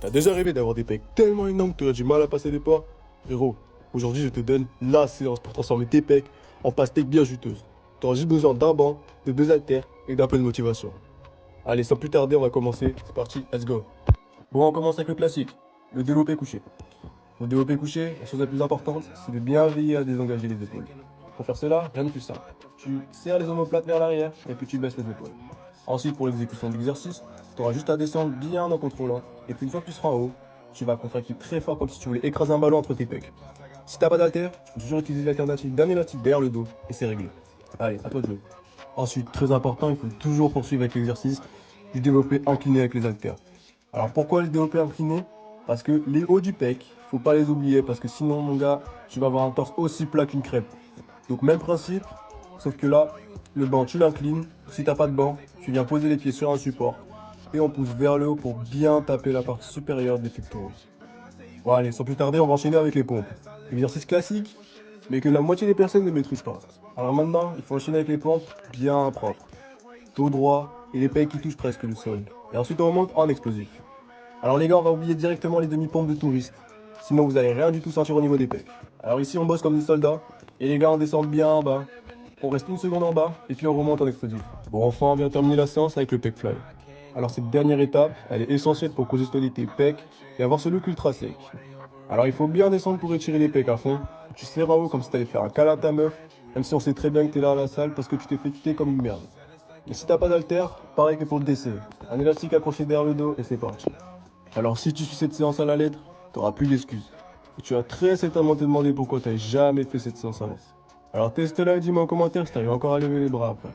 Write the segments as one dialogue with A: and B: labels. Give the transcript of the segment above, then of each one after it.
A: T'as déjà rêvé d'avoir des pecs tellement énormes que tu aurais du mal à passer des poids? Frérot, aujourd'hui je te donne la séance pour transformer tes pecs en pastèques bien juteuses. T'auras juste besoin d'un banc, de deux haltères et d'un peu de motivation. Allez, sans plus tarder, on va commencer. C'est parti, let's go. Bon, on commence avec le classique, le développé couché. Pour développer couché, la chose la plus importante, c'est de bien veiller à désengager les épaules. Pour faire cela, rien de plus simple. Tu serres les omoplates vers l'arrière et puis tu baisses les épaules. Ensuite, pour l'exécution de l'exercice, tu auras juste à descendre bien en contrôlant. Et puis une fois que tu seras en haut, tu vas contracter très fort comme si tu voulais écraser un ballon entre tes pecs. Si t'as pas d'haltère, tu peux toujours utiliser l'alternative d'un élastique derrière le dos et c'est réglé. Allez, à toi de jouer. Ensuite, très important, il faut toujours poursuivre avec l'exercice du développé incliné avec les haltères. Alors pourquoi le développé incliné? Parce que les hauts du pec, faut pas les oublier parce que sinon mon gars, tu vas avoir un torse aussi plat qu'une crêpe. Donc même principe, sauf que là, le banc tu l'inclines. Si t'as pas de banc, tu viens poser les pieds sur un support et on pousse vers le haut pour bien taper la partie supérieure des pectoraux. Bon allez, sans plus tarder, on va enchaîner avec les pompes. Exercice classique, mais que la moitié des personnes ne maîtrisent pas. Alors maintenant, il faut enchaîner avec les pompes bien propres. Dos droit et les pecs qui touchent presque le sol. Et ensuite on remonte en explosif. Alors les gars, on va oublier directement les demi-pompes de touristes. Sinon vous allez rien du tout sentir au niveau des pecs. Alors ici on bosse comme des soldats. Et les gars on descend bien en bas. On reste une seconde en bas et puis on remonte en explosif. Bon enfin on vient terminer la séance avec le pec fly. Alors cette dernière étape, elle est essentielle pour congestionner tes pecs et avoir ce look ultra sec. Alors il faut bien descendre pour étirer les pecs à fond. Tu serres en haut comme si t'allais faire un câlin à ta meuf. Même si on sait très bien que t'es là à la salle parce que tu t'es fait tuer comme une merde. Et si t'as pas d'haltère, pareil que pour le DC. Un élastique accroché derrière le dos et c'est parti. Alors si tu suis cette séance à la lettre, t'auras plus d'excuses. Et tu vas très certainement te demander pourquoi t'as jamais fait cette séance avant. Alors teste-la et dis-moi en commentaire si t'arrives encore à lever les bras après.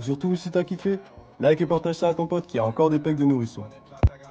A: Et surtout si t'as kiffé, like et partage ça à ton pote qui a encore des pecs de nourrisson.